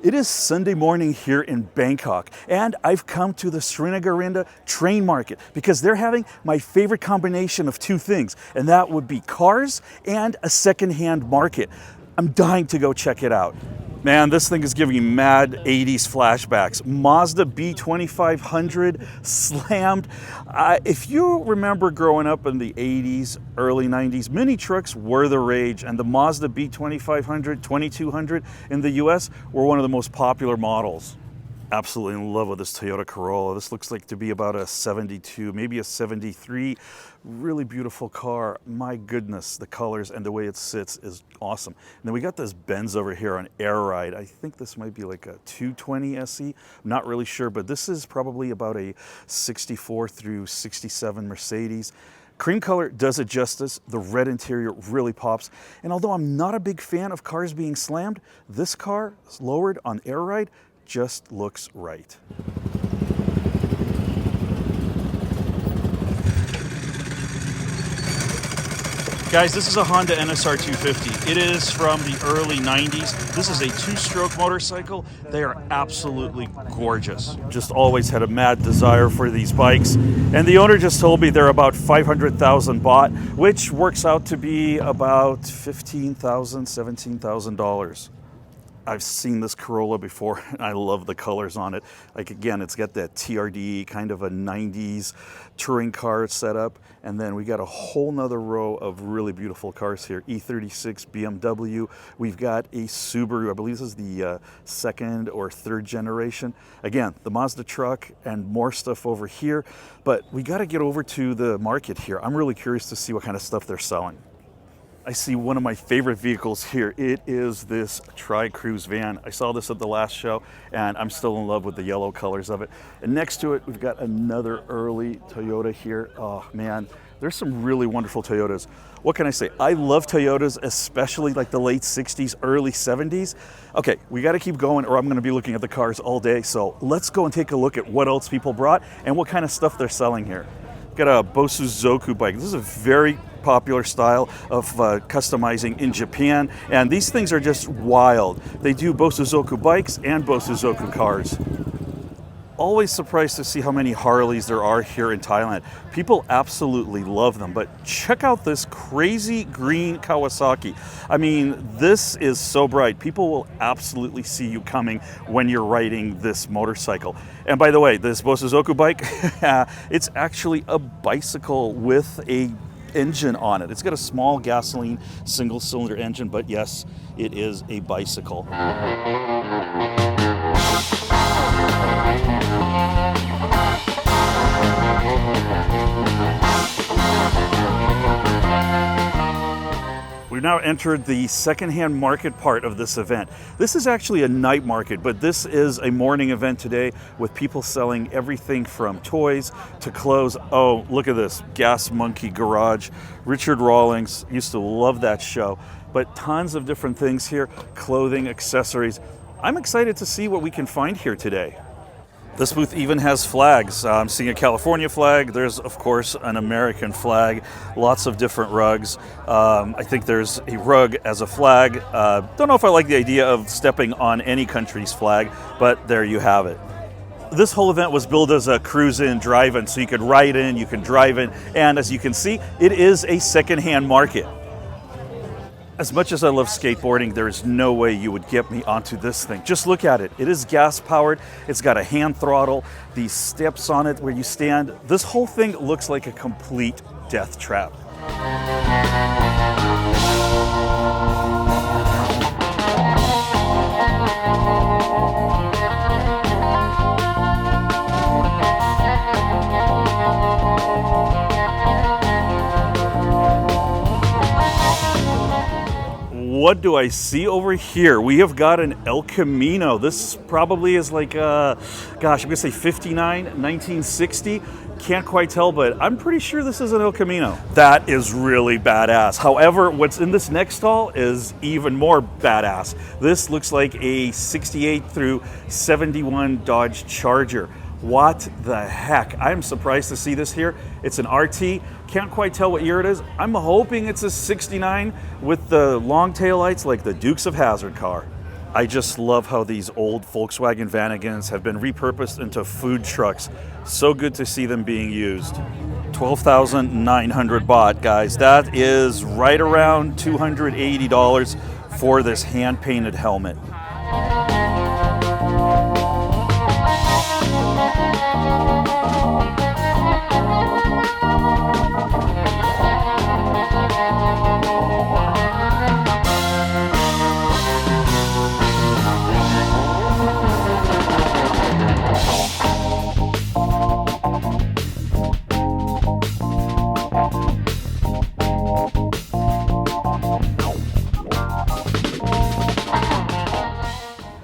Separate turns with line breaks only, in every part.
It is Sunday morning here in Bangkok, and I've come to the Srinagaranda train market because they're having my favorite combination of two things, and that would be cars and a secondhand market. I'm dying to go check it out. Man, this thing is giving me mad 80s flashbacks. Mazda B2500 slammed. If you remember growing up in the 80s, early 90s, mini trucks were the rage, and the Mazda B2500, 2200 in the US were one of the most popular models. Absolutely in love with this Toyota Corolla. This looks like to be about a 72, maybe a 73. Really beautiful car. My goodness, the colors and the way it sits is awesome. And then we got this Benz over here on Air Ride. I think this might be like a 220 SE. I'm not really sure, but this is probably about a 64 through 67 Mercedes. Cream color does it justice. The red interior really pops. And although I'm not a big fan of cars being slammed, this car, lowered on Air Ride, just looks right. Guys, this is a Honda NSR 250. It is from the early 90s. This is a two-stroke motorcycle. They are absolutely gorgeous. Just always had a mad desire for these bikes. And the owner just told me they're about 500,000 baht, which works out to be about $15,000, $17,000. I've seen this Corolla before, and I love the colors on it. Like, again, it's got that TRD, kind of a 90s touring car setup. And then we got a whole nother row of really beautiful cars here. E36 BMW. We've got a Subaru. I believe this is the second or third generation. Again, the Mazda truck and more stuff over here. But we got to get over to the market here. I'm really curious to see what kind of stuff they're selling. I see one of my favorite vehicles here. It is this Tri-Cruise van. I saw this at the last show, and I'm still in love with the yellow colors of it. And next to it, we've got another early Toyota here. Oh man, there's some really wonderful Toyotas. What can I say? I love Toyotas, especially like the late 60s, early 70s. Okay, we got to keep going or I'm going to be looking at the cars all day. So let's go and take a look at what else people brought and what kind of stuff they're selling here. Got a Bosuzoku bike. This is a very popular style of customizing in Japan, and these things are just wild. They do Bosuzoku bikes and Bosuzoku cars. Always surprised to see how many Harleys there are here in Thailand. People absolutely love them, but check out this crazy green Kawasaki. I mean, this is so bright. People will absolutely see you coming when you're riding this motorcycle. And by the way, this Bosuzoku bike, it's actually a bicycle with a engine on it. It's got a small gasoline single-cylinder engine, but yes, it is a bicycle. We've now entered the secondhand market part of this event. This is actually a night market, but this is a morning event today with people selling everything from toys to clothes. Oh, look at this, Gas Monkey Garage. Richard Rawlings, used to love that show, but tons of different things here, clothing, accessories. I'm excited to see what we can find here today. This booth even has flags. I'm seeing a California flag. There's, of course, an American flag. Lots of different rugs. I think there's a rug as a flag. Don't know if I like the idea of stepping on any country's flag, but there you have it. This whole event was billed as a cruise-in, drive-in, so you could ride in, you can drive in, and as you can see, it is a second-hand market. As much as I love skateboarding, there is no way you would get me onto this thing. Just look at it. It is gas-powered. It's got a hand throttle, these steps on it where you stand. This whole thing looks like a complete death trap. What do I see over here? We have got an El Camino. This probably is like, gosh, I'm gonna say 59, 1960. Can't quite tell, but I'm pretty sure this is an El Camino. That is really badass. However, what's in this next stall is even more badass. This looks like a 68 through 71 Dodge Charger. What the heck? I'm surprised to see this here. It's an RT. Can't quite tell what year it is. I'm hoping it's a 69 with the long tail lights like the Dukes of Hazzard car. I just love how these old Volkswagen Vanagons have been repurposed into food trucks. So good to see them being used. 12,900 baht, guys. That is right around $280 for this hand-painted helmet.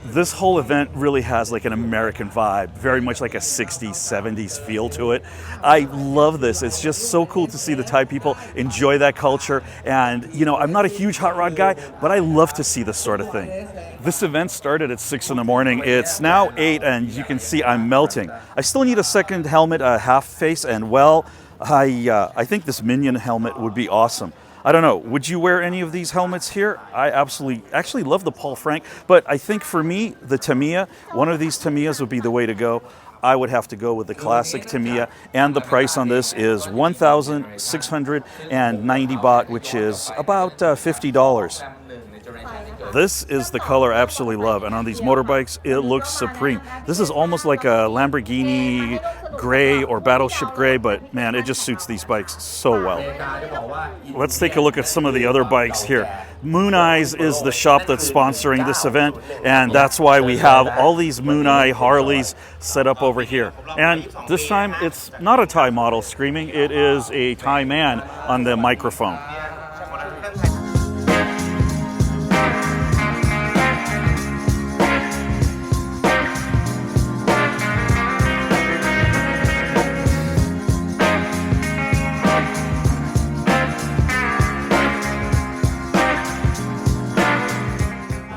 This whole event really has like an American vibe, very much like a 60s, 70s feel to it. I love this. It's just so cool to see the Thai people enjoy that culture. And, you know, I'm not a huge hot rod guy, but I love to see this sort of thing. This event started at 6 in the morning. It's now 8, and you can see I'm melting. I still need a second helmet, a half face, and well, I think this Minion helmet would be awesome. I don't know, would you wear any of these helmets here? I actually love the Paul Frank, but I think for me, the Tamiya, one of these Tamiyas would be the way to go. I would have to go with the classic Tamiya, and the price on this is 1,690 baht, which is about $50. This is the color I absolutely love, and on these motorbikes, it looks supreme. This is almost like a Lamborghini gray or Battleship gray, but man, it just suits these bikes so well. Let's take a look at some of the other bikes here. Moon Eyes is the shop that's sponsoring this event, and that's why we have all these Moon Eye Harleys set up over here. And this time, it's not a Thai model screaming, it is a Thai man on the microphone.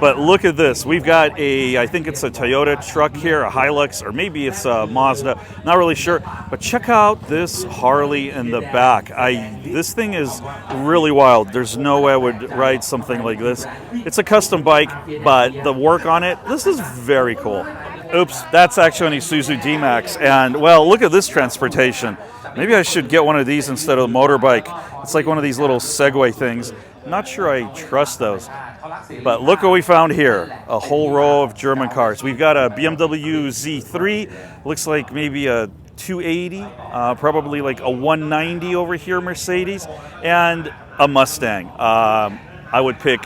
But look at this. We've got I think it's a Toyota truck here, a Hilux, or maybe it's a Mazda. Not really sure. But check out this Harley in the back. This thing is really wild. There's no way I would ride something like this. It's a custom bike, but the work on it, this is very cool. Oops, that's actually an Isuzu D-Max. And, well, look at this transportation. Maybe I should get one of these instead of the motorbike. It's like one of these little Segway things. Not sure I trust those. But look what we found here, a whole row of German cars. We've got a BMW Z3, looks like maybe a 280, probably like a 190 over here Mercedes, and a Mustang. I would pick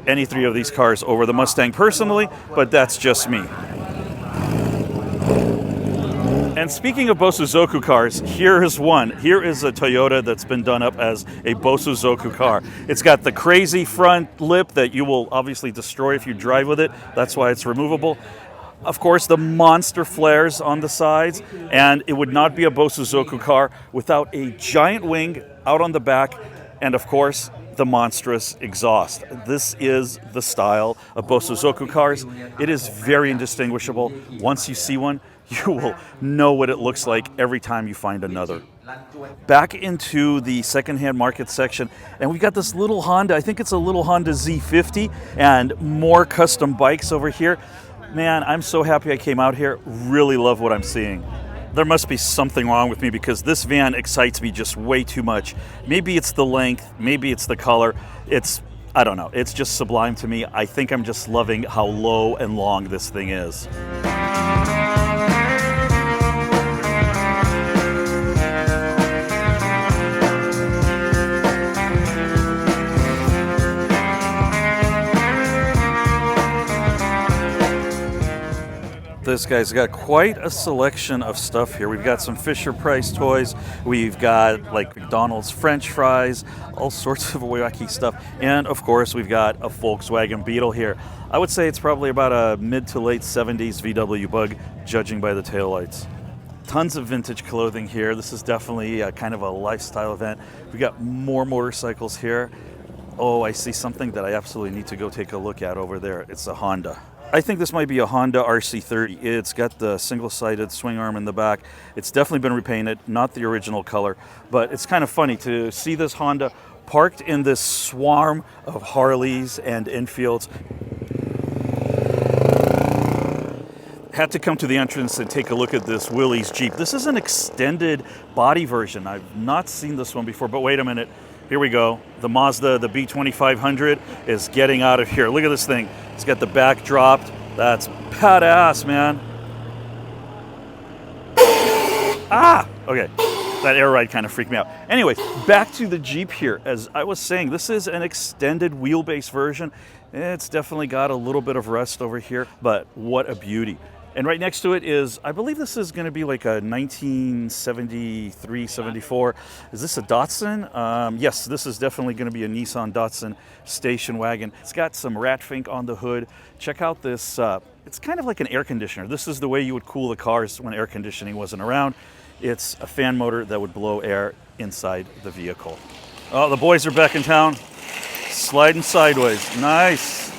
any three of these cars over the Mustang personally, but that's just me. And speaking of Bosuzoku cars, here is one. Here is a Toyota that's been done up as a Bosuzoku car. It's got the crazy front lip that you will obviously destroy if you drive with it. That's why it's removable. Of course, the monster flares on the sides, and it would not be a Bosuzoku car without a giant wing out on the back, and of course, the monstrous exhaust. This is the style of Bosuzoku cars. It is very indistinguishable. Once you see one, you will know what it looks like every time you find another. Back into the secondhand market section, and we've got this little Honda. I think it's a little Honda Z50, and more custom bikes over here. Man, I'm so happy I came out here. Really love what I'm seeing. There must be something wrong with me because this van excites me just way too much. Maybe it's the length, maybe it's the color. I don't know. It's just sublime to me. I think I'm just loving how low and long this thing is. This guy's got quite a selection of stuff here. We've got some Fisher-Price toys. We've got like McDonald's French fries, all sorts of wacky stuff. And of course, we've got a Volkswagen Beetle here. I would say it's probably about a mid to late 70s VW Bug, judging by the taillights. Tons of vintage clothing here. This is definitely a kind of a lifestyle event. We've got more motorcycles here. Oh, I see something that I absolutely need to go take a look at over there. It's a Honda. I think this might be a Honda RC30. It's got the single-sided swing arm in the back. It's definitely been repainted, not the original color, but it's kind of funny to see this Honda parked in this swarm of Harleys and Enfields. Had to come to the entrance and take a look at this Willys Jeep. This is an extended body version. I've not seen this one before, but wait a minute. Here we go. The Mazda, the B2500 is getting out of here. Look at this thing. It's got the back dropped. That's badass, man. Ah, okay. That air ride kind of freaked me out. Anyways, back to the Jeep here. As I was saying, this is an extended wheelbase version. It's definitely got a little bit of rust over here, but what a beauty. And right next to it is, I believe this is going to be like a 1973, 74. Is this a Datsun? Yes, this is definitely going to be a Nissan Datsun station wagon. It's got some rat fink on the hood. Check out this, it's kind of like an air conditioner. This is the way you would cool the cars when air conditioning wasn't around. It's a fan motor that would blow air inside the vehicle. Oh, the boys are back in town. Sliding sideways. Nice.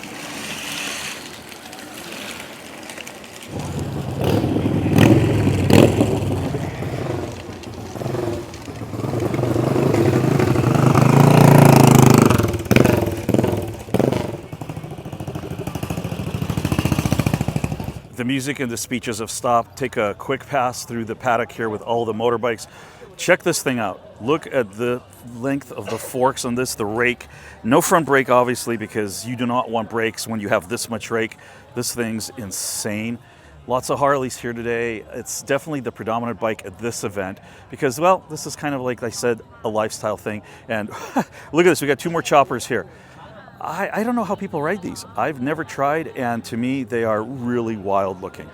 The music and the speeches have stopped. Take a quick pass through the paddock here with all the motorbikes. Check this thing out. Look at the length of the forks on this, the rake. No front brake, obviously, because you do not want brakes when you have this much rake. This thing's insane. Lots of Harleys here today. It's definitely the predominant bike at this event because, well, this is kind of like I said, a lifestyle thing. And look at this, we got two more choppers here. I don't know how people ride these. I've never tried, and to me, they are really wild looking.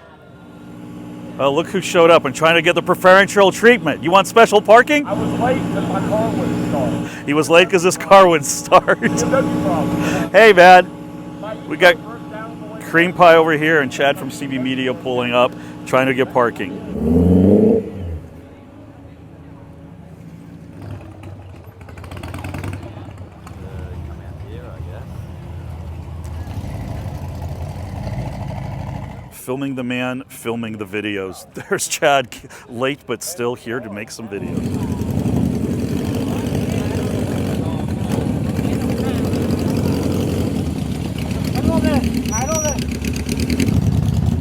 Oh, look who showed up and trying to get the preferential treatment. You want special parking?
I was late because my car wouldn't start.
He was late because his car wouldn't start. Hey, man. We got Cream Pie over here and Chad from CB Media pulling up, trying to get parking. Filming the man, filming the videos. There's Chad, late but still here to make some videos.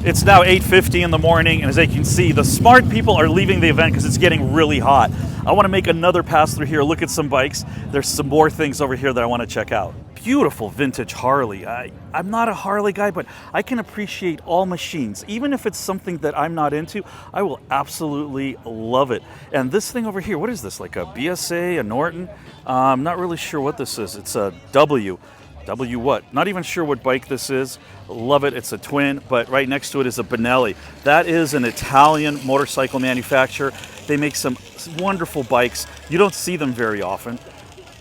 It's now 8:50 in the morning, and as you can see, the smart people are leaving the event because it's getting really hot. I want to make another pass through here, look at some bikes. There's some more things over here that I want to check out. Beautiful vintage Harley. I'm not a Harley guy, but I can appreciate all machines. Even if it's something that I'm not into, I will absolutely love it. And this thing over here, what is this? Like a BSA, a Norton? I'm not really sure what this is. It's a W. W what? Not even sure what bike this is. Love it. It's a twin, but right next to it is a Benelli. That is an Italian motorcycle manufacturer. They make some wonderful bikes. You don't see them very often.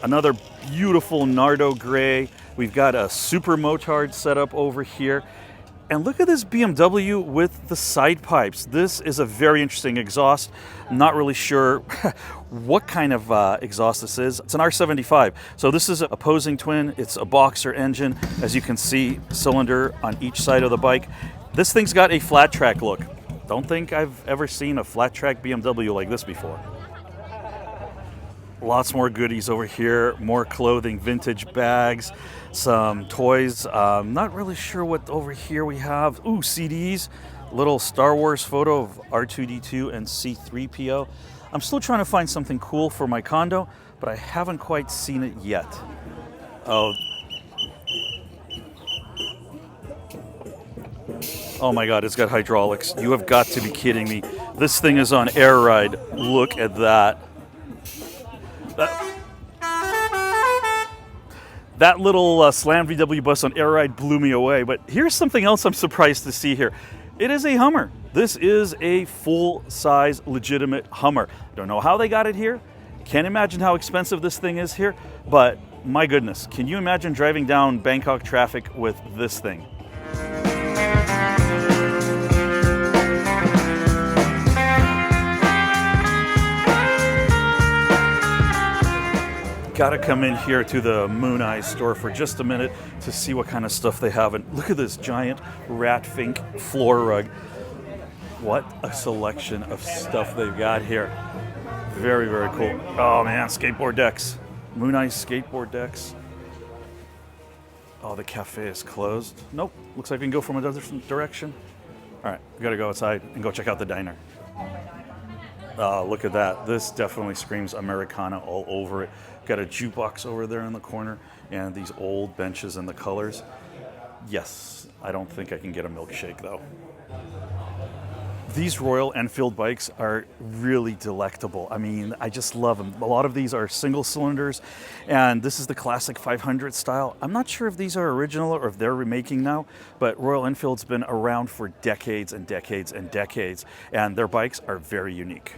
Another beautiful Nardo gray. We've got a super motard setup over here. And look at this BMW with the side pipes. This is a very interesting exhaust. I'm not really sure what kind of exhaust this is. It's an R75. So this is an opposing twin. It's a boxer engine. As you can see, cylinder on each side of the bike. This thing's got a flat track look. Don't think I've ever seen a flat track BMW like this before. Lots more goodies over here, more clothing, vintage bags, some toys. Not really sure what over here we have. Ooh, CDs, little Star Wars photo of R2-D2 and C-3PO. I'm still trying to find something cool for my condo, but I haven't quite seen it yet. Oh my God, it's got hydraulics. You have got to be kidding me. This thing is on air ride. Look at that. That little Slam VW bus on air ride blew me away. But here's something else I'm surprised to see here. It is a Hummer. This is a full-size, legitimate Hummer. Don't know how they got it here. Can't imagine how expensive this thing is here. But my goodness, can you imagine driving down Bangkok traffic with this thing? Gotta come in here to the Moon Eye store for just a minute to see what kind of stuff they have. And look at this giant rat fink floor rug. What a selection of stuff they've got here. Very, very cool. Oh man, skateboard decks. Moon Eye skateboard decks. Oh, the cafe is closed. Nope, looks like we can go from another direction. All right, we gotta go outside and go check out the diner. Look at that. This definitely screams Americana all over it. Got a jukebox over there in the corner and these old benches and the colors. Yes, I don't think I can get a milkshake though. These Royal Enfield bikes are really delectable. I mean, I just love them. A lot of these are single cylinders, and this is the classic 500 style. I'm not sure if these are original or if they're remaking now, but Royal Enfield's been around for decades and decades and decades, and their bikes are very unique.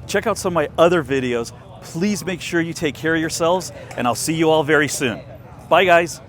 Check out some of my other videos. Please make sure you take care of yourselves, and I'll see you all very soon. Bye, guys.